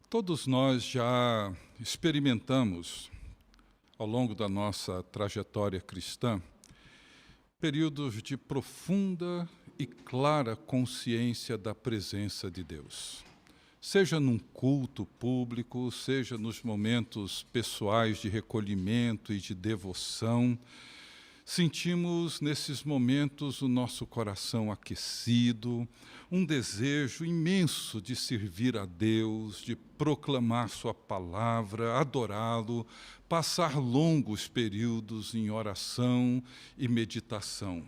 Todos nós já experimentamos, ao longo da nossa trajetória cristã, períodos de profunda e clara consciência da presença de Deus. Seja num culto público, seja nos momentos pessoais de recolhimento e de devoção, sentimos nesses momentos o nosso coração aquecido, um desejo imenso de servir a Deus, de proclamar sua palavra, adorá-lo, passar longos períodos em oração e meditação.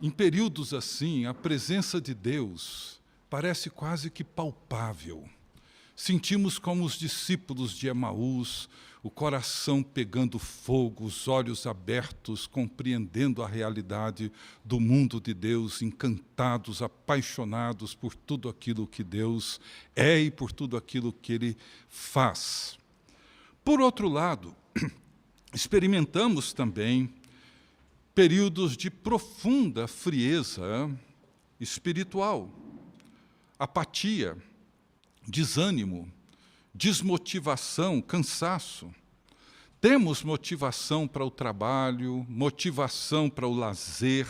Em períodos assim, a presença de Deus parece quase que palpável. Sentimos como os discípulos de Emaús, o coração pegando fogo, os olhos abertos, compreendendo a realidade do mundo de Deus, encantados, apaixonados por tudo aquilo que Deus é e por tudo aquilo que Ele faz. Por outro lado, experimentamos também períodos de profunda frieza espiritual, apatia, desânimo, desmotivação, cansaço. Temos motivação para o trabalho, motivação para o lazer,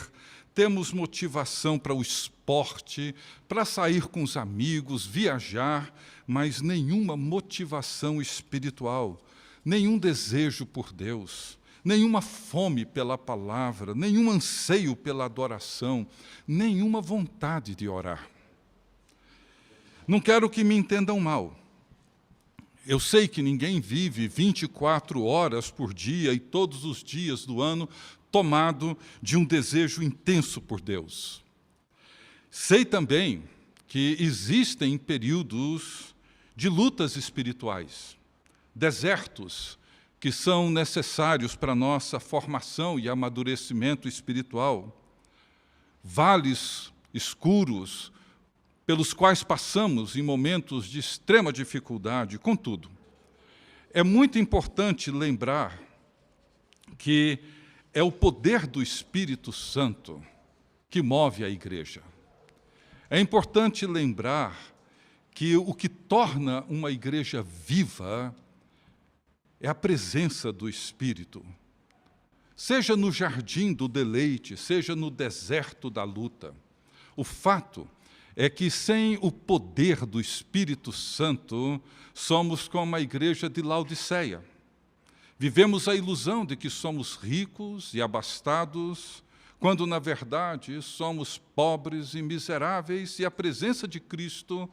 temos motivação para o esporte, para sair com os amigos, viajar, mas nenhuma motivação espiritual, nenhum desejo por Deus, nenhuma fome pela palavra, nenhum anseio pela adoração, nenhuma vontade de orar. Não quero que me entendam mal. Eu sei que ninguém vive 24 horas por dia e todos os dias do ano tomado de um desejo intenso por Deus. Sei também que existem períodos de lutas espirituais, desertos que são necessários para a nossa formação e amadurecimento espiritual, vales escuros, pelos quais passamos em momentos de extrema dificuldade. Contudo, é muito importante lembrar que é o poder do Espírito Santo que move a igreja. É importante lembrar que o que torna uma igreja viva é a presença do Espírito. Seja no jardim do deleite, seja no deserto da luta. O fato é que sem o poder do Espírito Santo, somos como a igreja de Laodiceia. Vivemos a ilusão de que somos ricos e abastados, quando, na verdade, somos pobres e miseráveis, e a presença de Cristo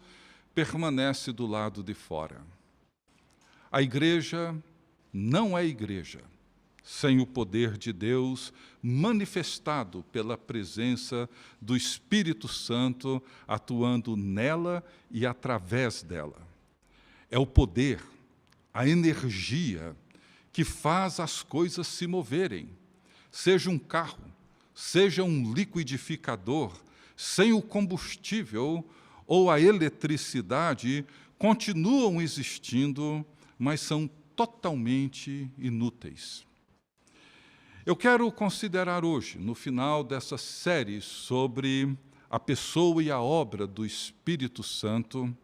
permanece do lado de fora. A igreja não é igreja sem o poder de Deus manifestado pela presença do Espírito Santo atuando nela e através dela. É o poder, a energia que faz as coisas se moverem. Seja um carro, seja um liquidificador, sem o combustível ou a eletricidade, continuam existindo, mas são totalmente inúteis. Eu quero considerar hoje, no final dessa série sobre a pessoa e a obra do Espírito Santo,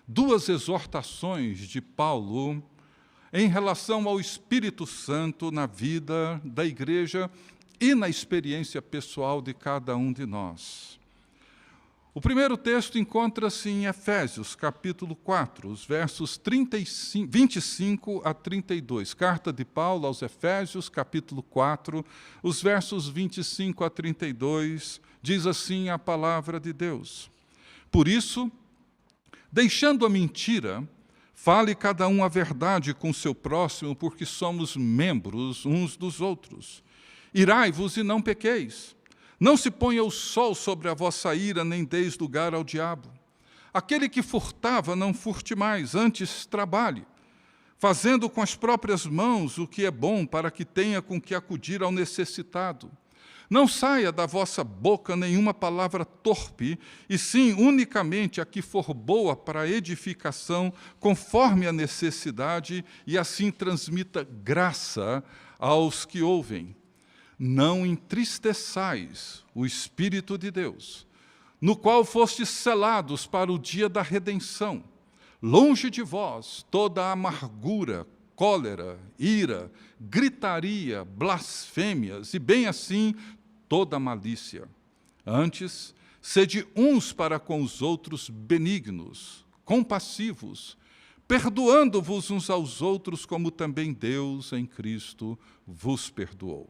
duas exortações de Paulo em relação ao Espírito Santo na vida da igreja e na experiência pessoal de cada um de nós. O primeiro texto encontra-se em Efésios, capítulo 4, os versos 25 a 32. Carta de Paulo aos Efésios, capítulo 4, os versos 25 a 32, diz assim a palavra de Deus. Por isso, deixando a mentira, fale cada um a verdade com seu próximo, porque somos membros uns dos outros. Irai-vos e não pequeis. Não se ponha o sol sobre a vossa ira, nem deis lugar ao diabo. Aquele que furtava, não furte mais, antes trabalhe, fazendo com as próprias mãos o que é bom, para que tenha com que acudir ao necessitado. Não saia da vossa boca nenhuma palavra torpe, e sim unicamente a que for boa para a edificação, conforme a necessidade, e assim transmita graça aos que ouvem. Não entristeçais o Espírito de Deus, no qual fostes selados para o dia da redenção. Longe de vós toda amargura, cólera, ira, gritaria, blasfêmias, e bem assim toda malícia. Antes, sede uns para com os outros benignos, compassivos, perdoando-vos uns aos outros, como também Deus em Cristo vos perdoou.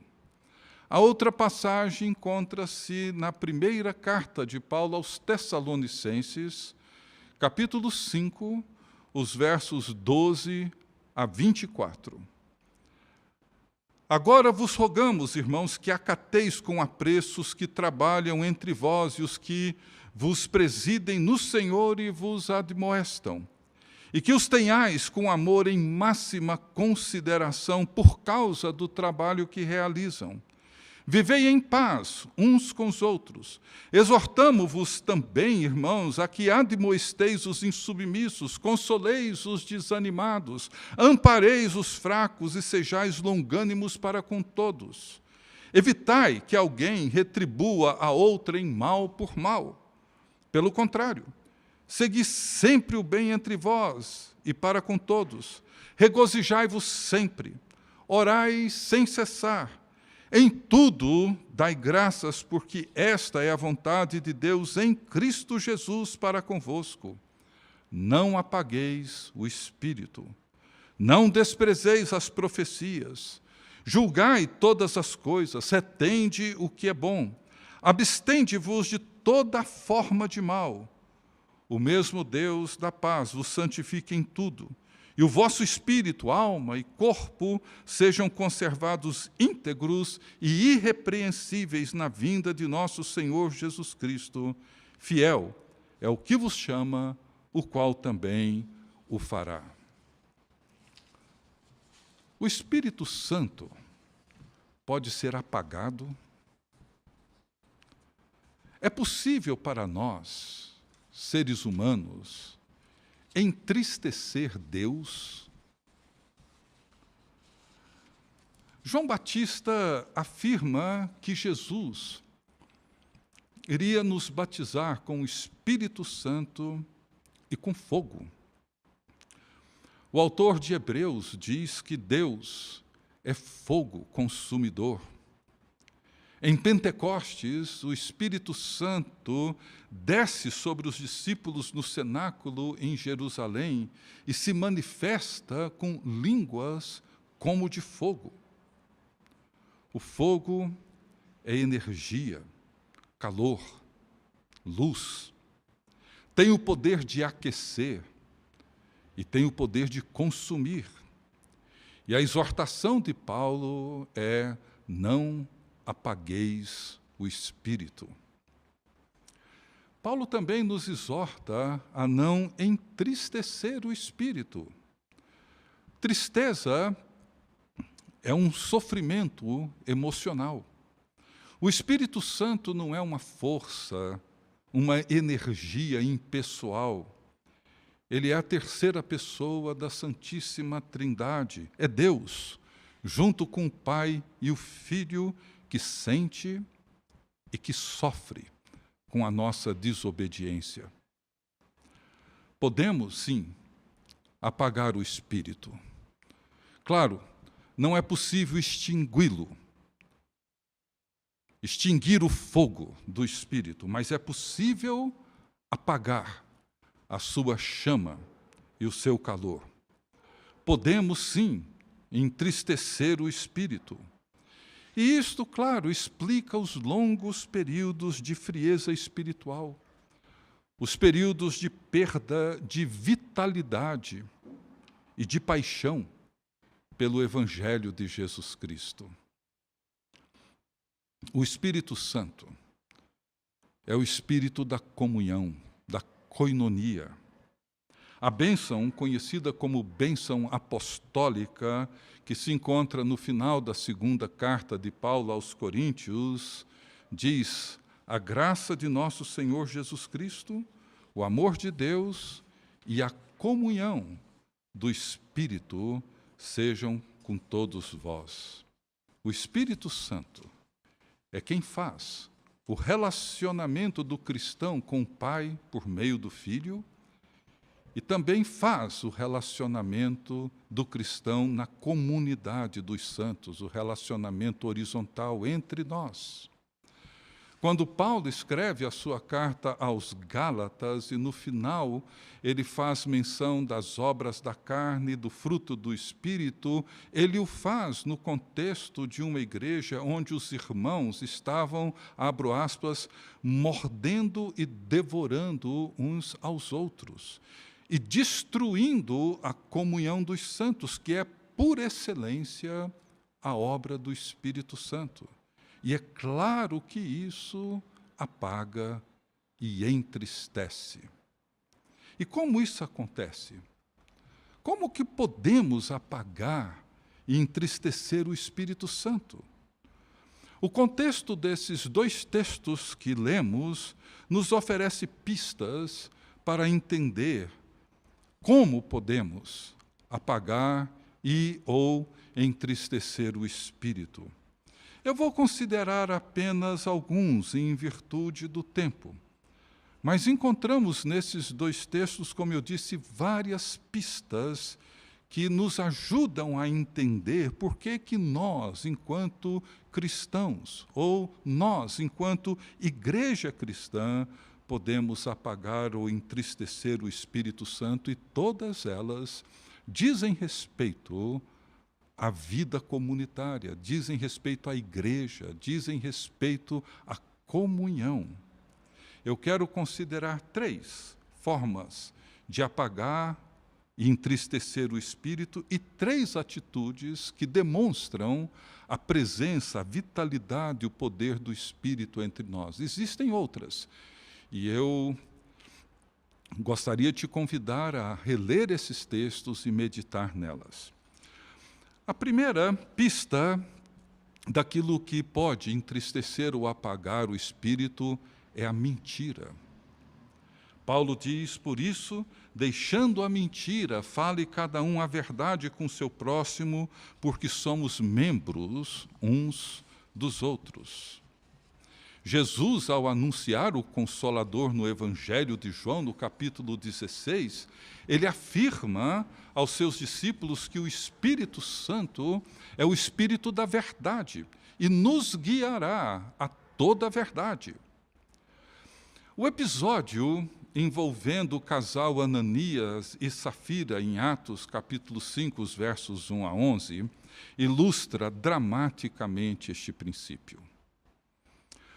A outra passagem encontra-se na primeira carta de Paulo aos Tessalonicenses, capítulo 5, os versos 12 a 24. Agora vos rogamos, irmãos, que acateis com apreço os que trabalham entre vós e os que vos presidem no Senhor e vos admoestam, e que os tenhais com amor em máxima consideração por causa do trabalho que realizam. Vivei em paz uns com os outros. Exortamo-vos também, irmãos, a que admoesteis os insubmissos, consoleis os desanimados, ampareis os fracos e sejais longânimos para com todos. Evitai que alguém retribua a outrem mal por mal. Pelo contrário, segui sempre o bem entre vós e para com todos. Regozijai-vos sempre, orai sem cessar. Em tudo, dai graças, porque esta é a vontade de Deus em Cristo Jesus para convosco. Não apagueis o Espírito, não desprezeis as profecias, julgai todas as coisas, retende o que é bom, abstende-vos de toda forma de mal. O mesmo Deus da paz vos santifique em tudo, e o vosso espírito, alma e corpo sejam conservados íntegros e irrepreensíveis na vinda de nosso Senhor Jesus Cristo. Fiel é o que vos chama, o qual também o fará. O Espírito Santo pode ser apagado? É possível para nós, seres humanos, entristecer Deus? João Batista afirma que Jesus iria nos batizar com o Espírito Santo e com fogo. O autor de Hebreus diz que Deus é fogo consumidor. Em Pentecostes, o Espírito Santo desce sobre os discípulos no cenáculo em Jerusalém e se manifesta com línguas como de fogo. O fogo é energia, calor, luz. Tem o poder de aquecer e tem o poder de consumir. E a exortação de Paulo é: não apagueis o Espírito. Paulo também nos exorta a não entristecer o Espírito. Tristeza é um sofrimento emocional. O Espírito Santo não é uma força, uma energia impessoal. Ele é a terceira pessoa da Santíssima Trindade. É Deus, junto com o Pai e o Filho, que sente e que sofre com a nossa desobediência. Podemos, sim, apagar o Espírito. Claro, não é possível extingui-lo, extinguir o fogo do Espírito, mas é possível apagar a sua chama e o seu calor. Podemos, sim, entristecer o Espírito. E isto, claro, explica os longos períodos de frieza espiritual, os períodos de perda de vitalidade e de paixão pelo Evangelho de Jesus Cristo. O Espírito Santo é o Espírito da comunhão, da koinonia. A bênção, conhecida como bênção apostólica, que se encontra no final da segunda carta de Paulo aos Coríntios, diz: a graça de nosso Senhor Jesus Cristo, o amor de Deus e a comunhão do Espírito sejam com todos vós. O Espírito Santo é quem faz o relacionamento do cristão com o Pai por meio do Filho, e também faz o relacionamento do cristão na comunidade dos santos, o relacionamento horizontal entre nós. Quando Paulo escreve a sua carta aos Gálatas, e no final ele faz menção das obras da carne e do fruto do Espírito, ele o faz no contexto de uma igreja onde os irmãos estavam, abro aspas, mordendo e devorando uns aos outros, e destruindo a comunhão dos santos, que é, por excelência, a obra do Espírito Santo. E é claro que isso apaga e entristece. E como isso acontece? Como que podemos apagar e entristecer o Espírito Santo? O contexto desses dois textos que lemos nos oferece pistas para entender como podemos apagar e ou entristecer o Espírito. Eu vou considerar apenas alguns em virtude do tempo. Mas encontramos nesses dois textos, como eu disse, várias pistas que nos ajudam a entender por que nós, enquanto cristãos, ou nós, enquanto igreja cristã, podemos apagar ou entristecer o Espírito Santo, e todas elas dizem respeito à vida comunitária, dizem respeito à igreja, dizem respeito à comunhão. Eu quero considerar 3 formas de apagar e entristecer o Espírito e 3 atitudes que demonstram a presença, a vitalidade, o poder do Espírito entre nós. Existem outras, e eu gostaria de te convidar a reler esses textos e meditar nelas. A primeira pista daquilo que pode entristecer ou apagar o Espírito é a mentira. Paulo diz, por isso, deixando a mentira, fale cada um a verdade com seu próximo, porque somos membros uns dos outros. Jesus, ao anunciar o Consolador no Evangelho de João, no capítulo 16, ele afirma aos seus discípulos que o Espírito Santo é o Espírito da verdade e nos guiará a toda a verdade. O episódio envolvendo o casal Ananias e Safira, em Atos, capítulo 5, os versos 1 a 11, ilustra dramaticamente este princípio.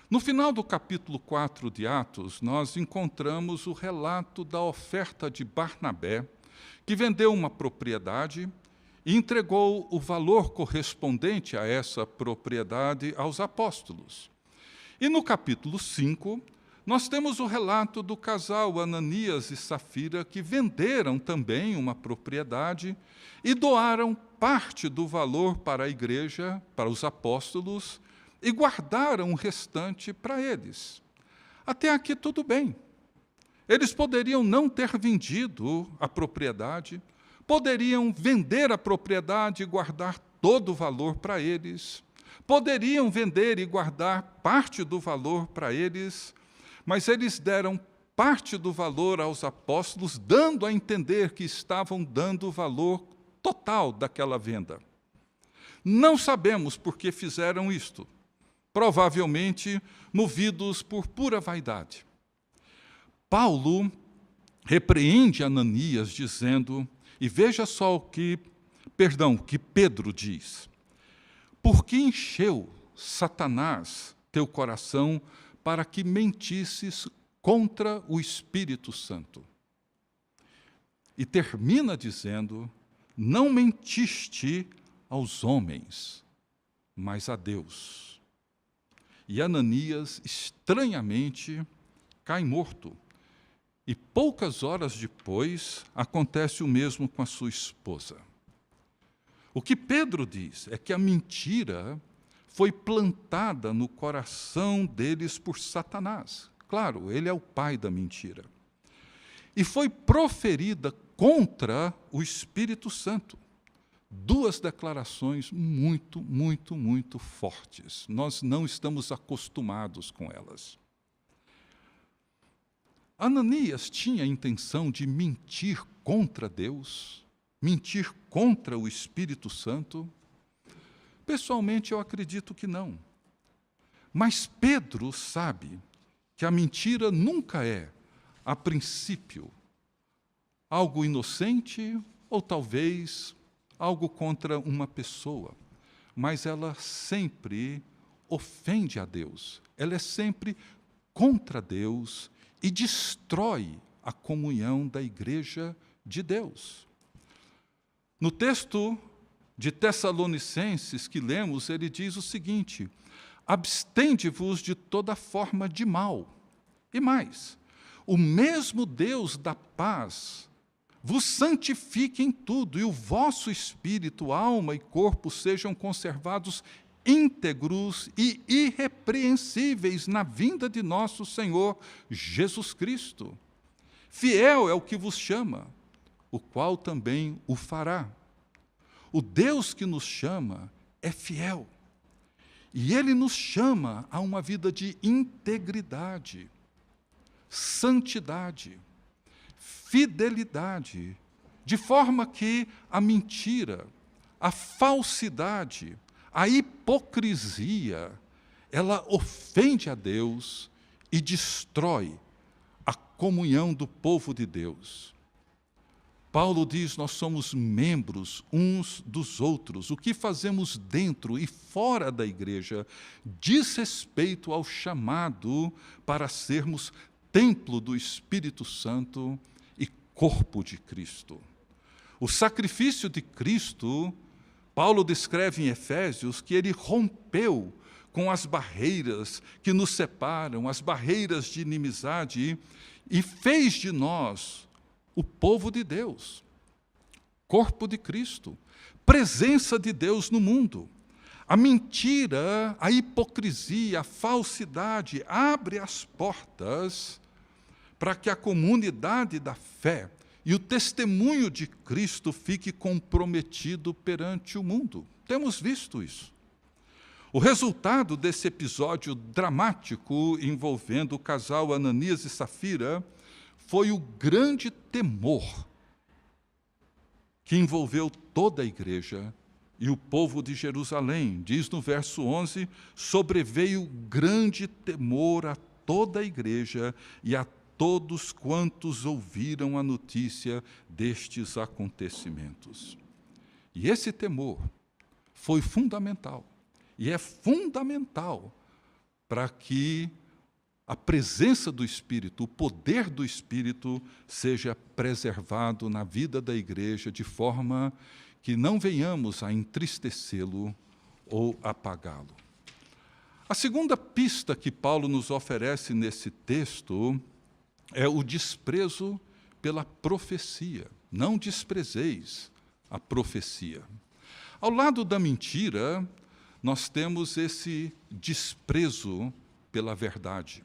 No final do capítulo 4 de Atos, nós encontramos o relato da oferta de Barnabé, que vendeu uma propriedade e entregou o valor correspondente a essa propriedade aos apóstolos. E no capítulo 5, nós temos o relato do casal Ananias e Safira, que venderam também uma propriedade e doaram parte do valor para a igreja, para os apóstolos, e guardaram o restante para eles. Até aqui tudo bem. Eles poderiam não ter vendido a propriedade, poderiam vender a propriedade e guardar todo o valor para eles, poderiam vender e guardar parte do valor para eles, mas eles deram parte do valor aos apóstolos, dando a entender que estavam dando o valor total daquela venda. Não sabemos por que fizeram isto. Provavelmente movidos por pura vaidade. Paulo repreende Ananias dizendo, e veja só o que Pedro diz: por que encheu Satanás teu coração para que mentisses contra o Espírito Santo? E termina dizendo, não mentiste aos homens, mas a Deus. E Ananias, estranhamente, cai morto. E poucas horas depois, acontece o mesmo com a sua esposa. O que Pedro diz é que a mentira foi plantada no coração deles por Satanás. Claro, ele é o pai da mentira. E foi proferida contra o Espírito Santo. duas declarações muito, muito, muito fortes. Nós não estamos acostumados com elas. Ananias tinha a intenção de mentir contra Deus, mentir contra o Espírito Santo? Pessoalmente, eu acredito que não. Mas Pedro sabe que a mentira nunca é, a princípio, algo inocente ou talvez algo contra uma pessoa, mas ela sempre ofende a Deus, ela é sempre contra Deus e destrói a comunhão da igreja de Deus. No texto de Tessalonicenses que lemos, ele diz o seguinte: abstende-vos de toda forma de mal. E mais, o mesmo Deus da paz vos santifique em tudo, e o vosso espírito, alma e corpo sejam conservados íntegros e irrepreensíveis na vinda de nosso Senhor Jesus Cristo. Fiel é o que vos chama, o qual também o fará. O Deus que nos chama é fiel. E Ele nos chama a uma vida de integridade, santidade, fidelidade, de forma que a mentira, a falsidade, a hipocrisia, ela ofende a Deus e destrói a comunhão do povo de Deus. Paulo diz: nós somos membros uns dos outros. O que fazemos dentro e fora da igreja diz respeito ao chamado para sermos templo do Espírito Santo e corpo de Cristo. O sacrifício de Cristo, Paulo descreve em Efésios que ele rompeu com as barreiras que nos separam, as barreiras de inimizade, e fez de nós o povo de Deus, corpo de Cristo, presença de Deus no mundo. A mentira, a hipocrisia, a falsidade abre as portas para que a comunidade da fé e o testemunho de Cristo fique comprometido perante o mundo. Temos visto isso. O resultado desse episódio dramático envolvendo o casal Ananias e Safira foi o grande temor que envolveu toda a igreja e o povo de Jerusalém. Diz no verso 11, sobreveio grande temor a toda a igreja e a todos quantos ouviram a notícia destes acontecimentos. E esse temor foi fundamental, e é fundamental para que a presença do Espírito, o poder do Espírito, seja preservado na vida da igreja, de forma que não venhamos a entristecê-lo ou apagá-lo. A segunda pista que Paulo nos oferece nesse texto é o desprezo pela profecia. Não desprezeis a profecia. Ao lado da mentira, nós temos esse desprezo pela verdade.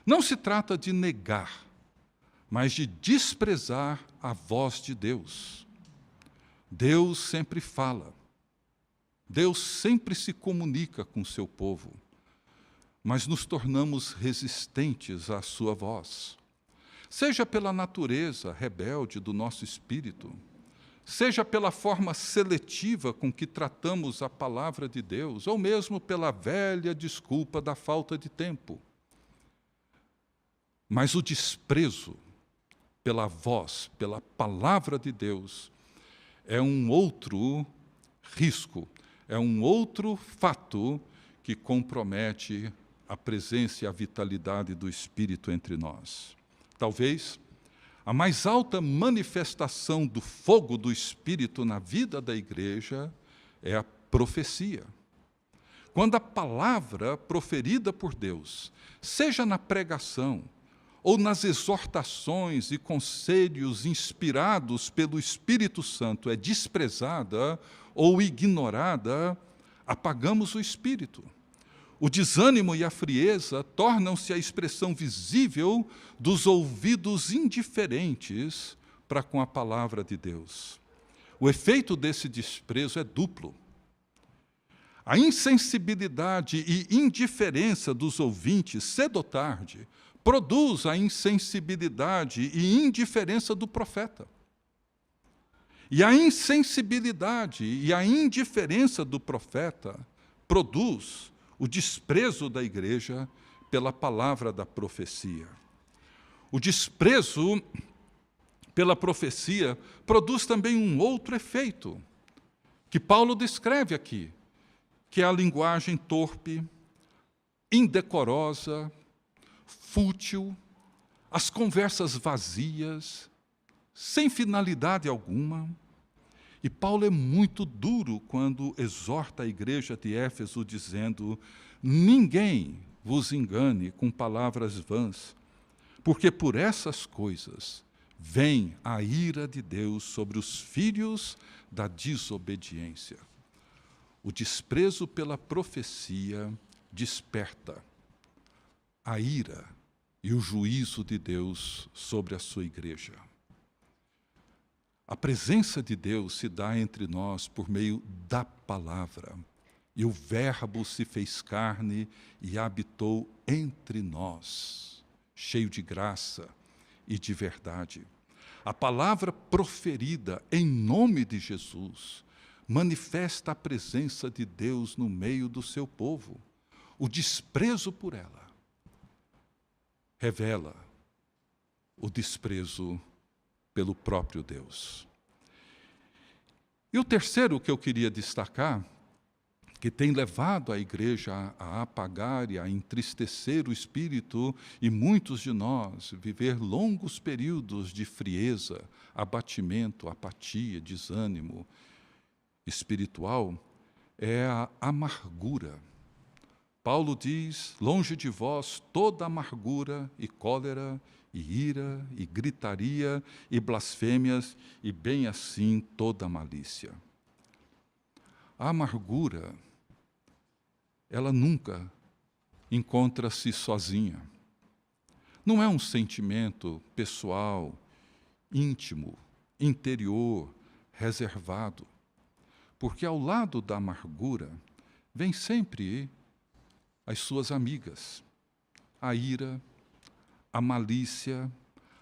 Não se trata de negar, mas de desprezar a voz de Deus. Deus sempre fala. Deus sempre se comunica com o seu povo, mas nos tornamos resistentes à sua voz. Seja pela natureza rebelde do nosso espírito, seja pela forma seletiva com que tratamos a palavra de Deus, ou mesmo pela velha desculpa da falta de tempo. Mas o desprezo pela voz, pela palavra de Deus, é um outro risco, é um outro fato que compromete a presença e a vitalidade do Espírito entre nós. Talvez a mais alta manifestação do fogo do Espírito na vida da igreja é a profecia. Quando a palavra proferida por Deus, seja na pregação, ou nas exortações e conselhos inspirados pelo Espírito Santo, é desprezada ou ignorada, apagamos o Espírito. O desânimo e a frieza tornam-se a expressão visível dos ouvidos indiferentes para com a palavra de Deus. o efeito desse desprezo é duplo. A insensibilidade e indiferença dos ouvintes, cedo ou tarde, produz a insensibilidade e indiferença do profeta. E a insensibilidade e a indiferença do profeta produz o desprezo da igreja pela palavra da profecia. O desprezo pela profecia produz também um outro efeito, que Paulo descreve aqui, que é a linguagem torpe, indecorosa, fútil, as conversas vazias, sem finalidade alguma. E Paulo é muito duro quando exorta a igreja de Éfeso, dizendo: ninguém vos engane com palavras vãs, porque por essas coisas vem a ira de Deus sobre os filhos da desobediência. O desprezo pela profecia desperta a ira e o juízo de Deus sobre a sua igreja. A presença de Deus se dá entre nós por meio da palavra. E o Verbo se fez carne e habitou entre nós, cheio de graça e de verdade. A palavra proferida em nome de Jesus manifesta a presença de Deus no meio do seu povo. O desprezo por ela revela o desprezo pelo próprio Deus. E o terceiro que eu queria destacar, que tem levado a igreja a apagar e a entristecer o espírito, e muitos de nós viver longos períodos de frieza, abatimento, apatia, desânimo espiritual, é a amargura. Paulo diz: longe de vós toda amargura e cólera, e ira, e gritaria, e blasfêmias, e bem assim toda malícia. A amargura, ela nunca encontra-se sozinha. Não é um sentimento pessoal, íntimo, interior, reservado. Porque ao lado da amargura, vem sempre as suas amigas, a ira, a malícia,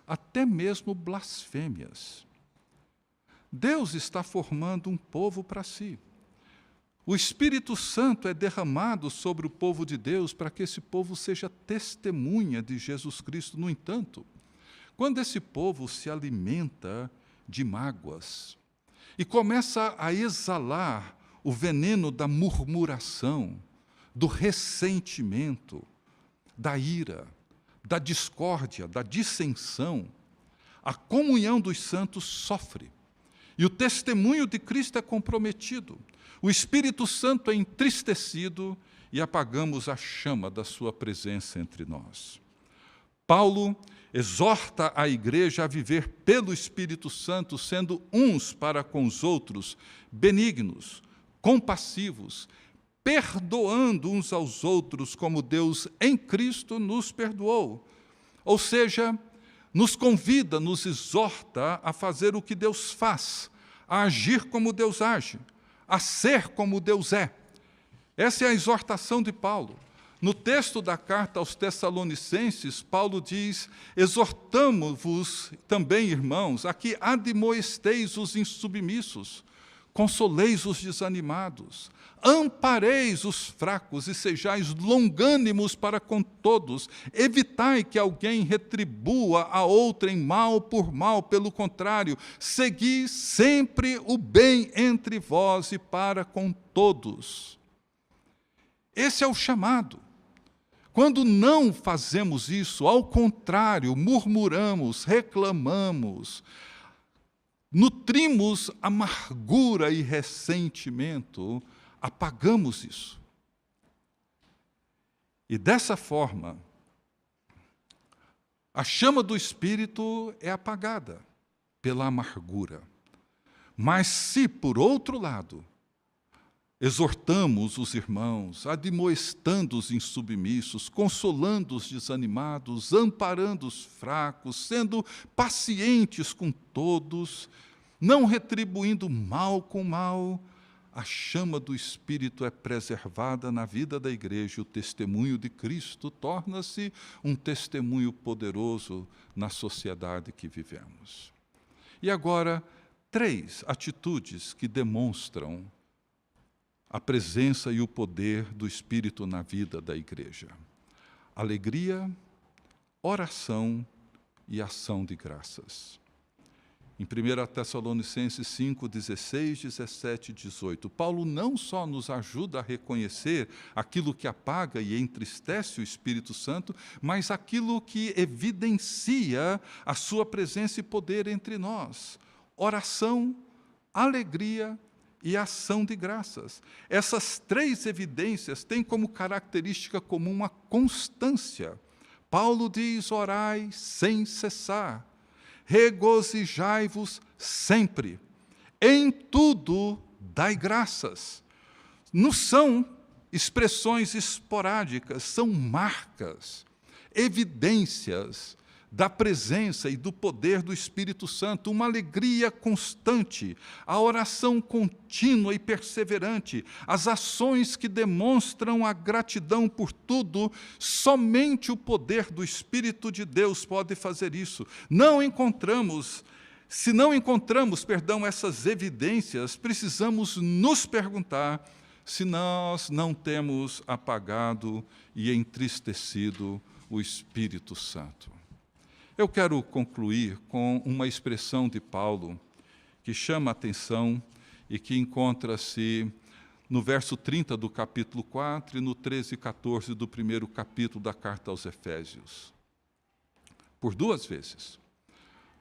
até mesmo blasfêmias. Deus está formando um povo para si. O Espírito Santo é derramado sobre o povo de Deus para que esse povo seja testemunha de Jesus Cristo. No entanto, quando esse povo se alimenta de mágoas e começa a exalar o veneno da murmuração, do ressentimento, da ira, da discórdia, da dissensão, a comunhão dos santos sofre. E o testemunho de Cristo é comprometido. O Espírito Santo é entristecido e apagamos a chama da sua presença entre nós. Paulo exorta a igreja a viver pelo Espírito Santo, sendo uns para com os outros benignos, compassivos, perdoando uns aos outros como Deus em Cristo nos perdoou. Ou seja, nos convida, nos exorta a fazer o que Deus faz, a agir como Deus age, a ser como Deus é. Essa é a exortação de Paulo. No texto da carta aos Tessalonicenses, Paulo diz: exortamo-vos também, irmãos, a que admoesteis os insubmissos, consoleis os desanimados, ampareis os fracos e sejais longânimos para com todos. Evitai que alguém retribua a outrem mal por mal, pelo contrário, segui sempre o bem entre vós e para com todos. Esse é o chamado. Quando não fazemos isso, ao contrário, murmuramos, reclamamos, nutrimos amargura e ressentimento, apagamos isso. E dessa forma, a chama do Espírito é apagada pela amargura. Mas se, por outro lado, exortamos os irmãos, admoestando os insubmissos, consolando os desanimados, amparando os fracos, sendo pacientes com todos, não retribuindo mal com mal, a chama do Espírito é preservada na vida da igreja. O testemunho de Cristo torna-se um testemunho poderoso na sociedade que vivemos. E agora, 3 atitudes que demonstram a presença e o poder do Espírito na vida da igreja: alegria, oração e ação de graças. Em 1 Tessalonicenses 5, 16, 17 e 18, Paulo não só nos ajuda a reconhecer aquilo que apaga e entristece o Espírito Santo, mas aquilo que evidencia a sua presença e poder entre nós: oração, alegria e ação de graças. Essas 3 evidências têm como característica comum a constância. Paulo diz: orai sem cessar, regozijai-vos sempre, em tudo dai graças. Não são expressões esporádicas, são marcas, evidências da presença e do poder do Espírito Santo, uma alegria constante, a oração contínua e perseverante, as ações que demonstram a gratidão por tudo. Somente o poder do Espírito de Deus pode fazer isso. Se não encontramos, essas evidências, precisamos nos perguntar se nós não temos apagado e entristecido o Espírito Santo. Eu quero concluir com uma expressão de Paulo que chama a atenção e que encontra-se no verso 30 do capítulo 4 e no 13 e 14 do primeiro capítulo da carta aos Efésios. Por 2 vezes,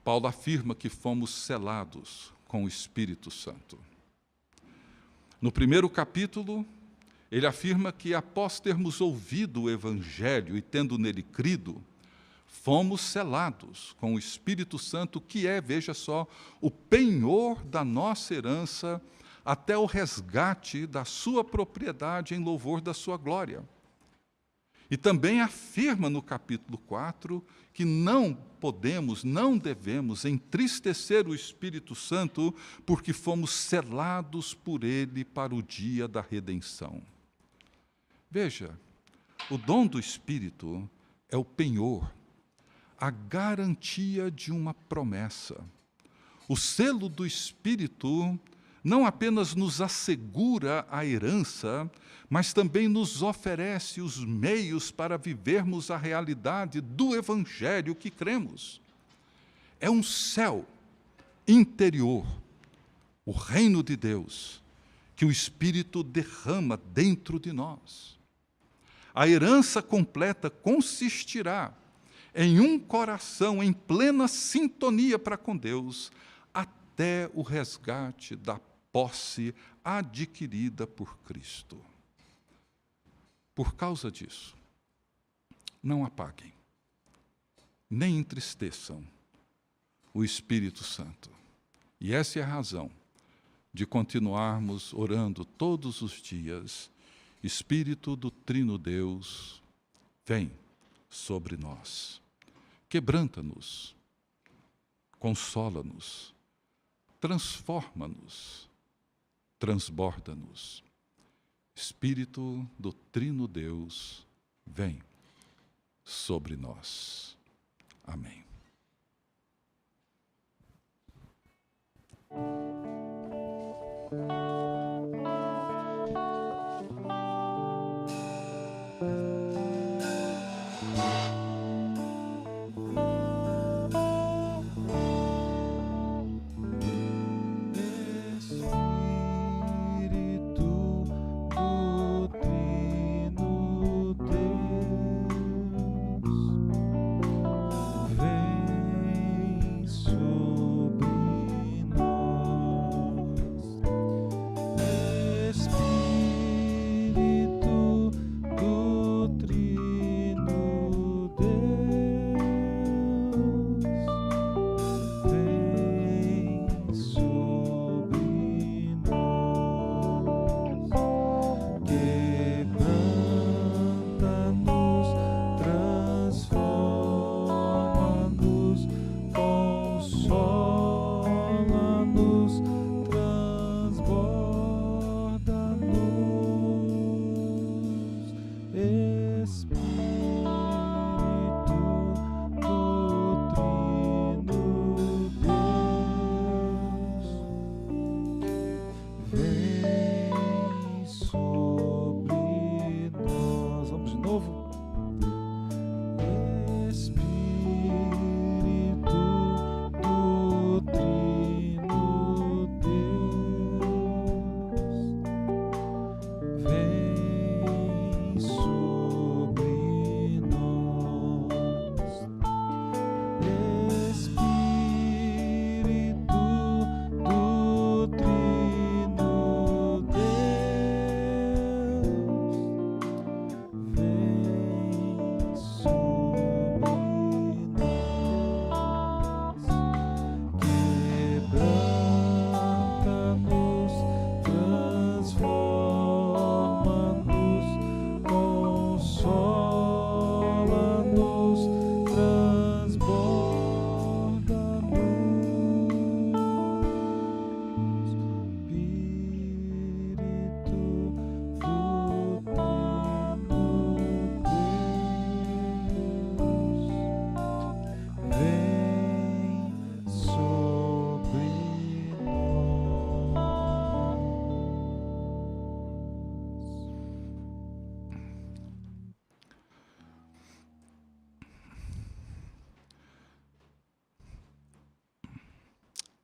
Paulo afirma que fomos selados com o Espírito Santo. No primeiro capítulo, ele afirma que, após termos ouvido o Evangelho e tendo nele crido, fomos selados com o Espírito Santo, que é, veja só, o penhor da nossa herança até o resgate da sua propriedade em louvor da sua glória. E também afirma no capítulo 4 que não devemos entristecer o Espírito Santo, porque fomos selados por ele para o dia da redenção. Veja, o dom do Espírito é o penhor, a garantia de uma promessa. O selo do Espírito não apenas nos assegura a herança, mas também nos oferece os meios para vivermos a realidade do Evangelho que cremos. É um céu interior, o reino de Deus, que o Espírito derrama dentro de nós. A herança completa consistirá em um coração em plena sintonia para com Deus, até o resgate da posse adquirida por Cristo. Por causa disso, não apaguem, nem entristeçam o Espírito Santo. E essa é a razão de continuarmos orando todos os dias: Espírito do Trino Deus, vem sobre nós. Quebranta-nos, consola-nos, transforma-nos, transborda-nos. Espírito do Trino Deus, vem sobre nós. Amém.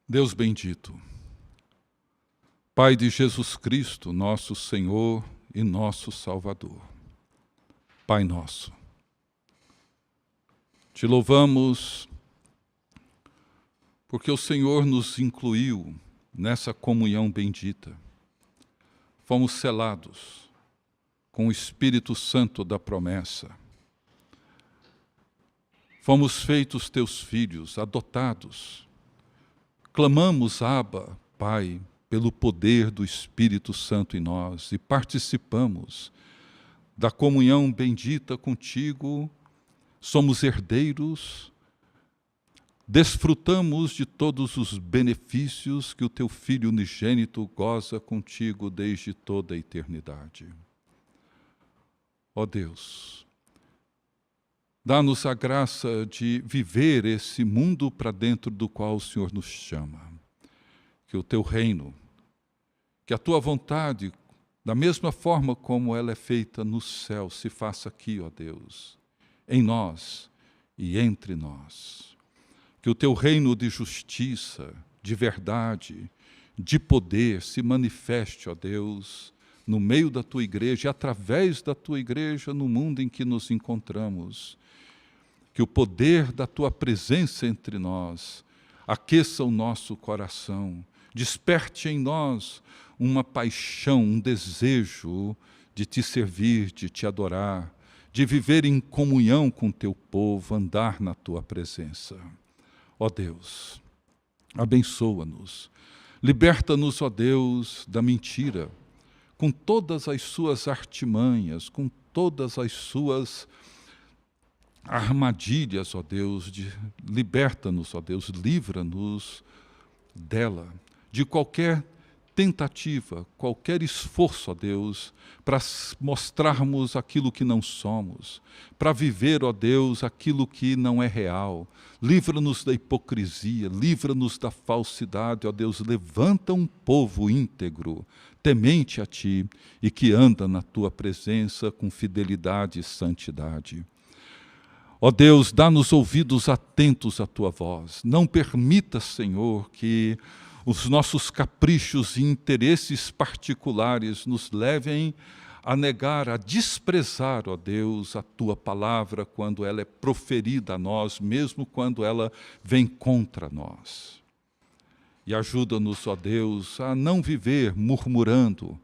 Deus bendito, Pai de Jesus Cristo, nosso Senhor e nosso Salvador, Pai nosso, te louvamos porque o Senhor nos incluiu nessa comunhão bendita. Fomos selados com o Espírito Santo da promessa. Fomos feitos teus filhos, adotados. Clamamos, Abba, Pai, pelo poder do Espírito Santo em nós e participamos da comunhão bendita contigo. Somos herdeiros, desfrutamos de todos os benefícios que o teu Filho unigênito goza contigo desde toda a eternidade. Ó Deus, dá-nos a graça de viver esse mundo para dentro do qual o Senhor nos chama. Que o teu reino, que a tua vontade, da mesma forma como ela é feita no céu, se faça aqui, ó Deus, em nós e entre nós. Que o teu reino de justiça, de verdade, de poder se manifeste, ó Deus, no meio da tua igreja e através da tua igreja no mundo em que nos encontramos. Que o poder da tua presença entre nós aqueça o nosso coração, desperte em nós uma paixão, um desejo de te servir, de te adorar, de viver em comunhão com teu povo, andar na tua presença. Ó Deus, abençoa-nos, liberta-nos, ó Deus, da mentira, com todas as suas artimanhas, com todas as suas armadilhas, ó Deus, liberta-nos, ó Deus, livra-nos dela, de qualquer tentativa, qualquer esforço, ó Deus, para mostrarmos aquilo que não somos, para viver, ó Deus, aquilo que não é real. Livra-nos da hipocrisia, livra-nos da falsidade, ó Deus, levanta um povo íntegro, temente a Ti e que anda na Tua presença com fidelidade e santidade. Ó Deus, dá-nos ouvidos atentos à Tua voz. Não permita, Senhor, que os nossos caprichos e interesses particulares nos levem a negar, a desprezar, ó Deus, a Tua palavra quando ela é proferida a nós, mesmo quando ela vem contra nós. E ajuda-nos, ó Deus, a não viver murmurando,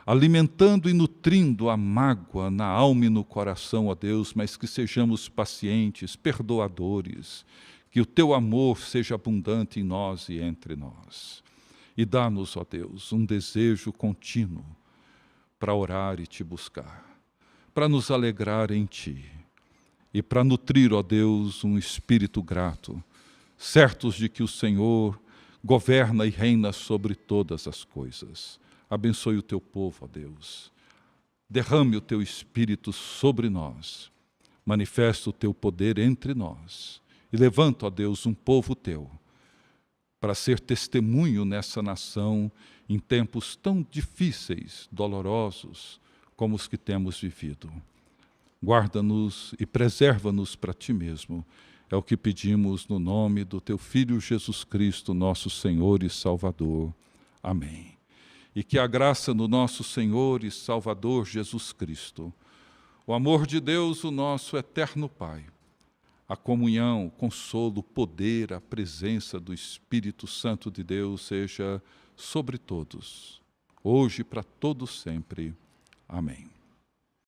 alimentando e nutrindo a mágoa na alma e no coração, ó Deus, mas que sejamos pacientes, perdoadores, que o Teu amor seja abundante em nós e entre nós. E dá-nos, ó Deus, um desejo contínuo para orar e Te buscar, para nos alegrar em Ti e para nutrir, ó Deus, um espírito grato, certos de que o Senhor governa e reina sobre todas as coisas. Abençoe o Teu povo, ó Deus. Derrame o Teu Espírito sobre nós. Manifesta o Teu poder entre nós. E levanta, ó Deus, um povo Teu para ser testemunho nessa nação em tempos tão difíceis, dolorosos, como os que temos vivido. Guarda-nos e preserva-nos para Ti mesmo. É o que pedimos no nome do Teu Filho Jesus Cristo, nosso Senhor e Salvador. Amém. E que a graça do nosso Senhor e Salvador Jesus Cristo, o amor de Deus, o nosso eterno Pai, a comunhão, o consolo, o poder, a presença do Espírito Santo de Deus seja sobre todos, hoje e para todos sempre. Amém.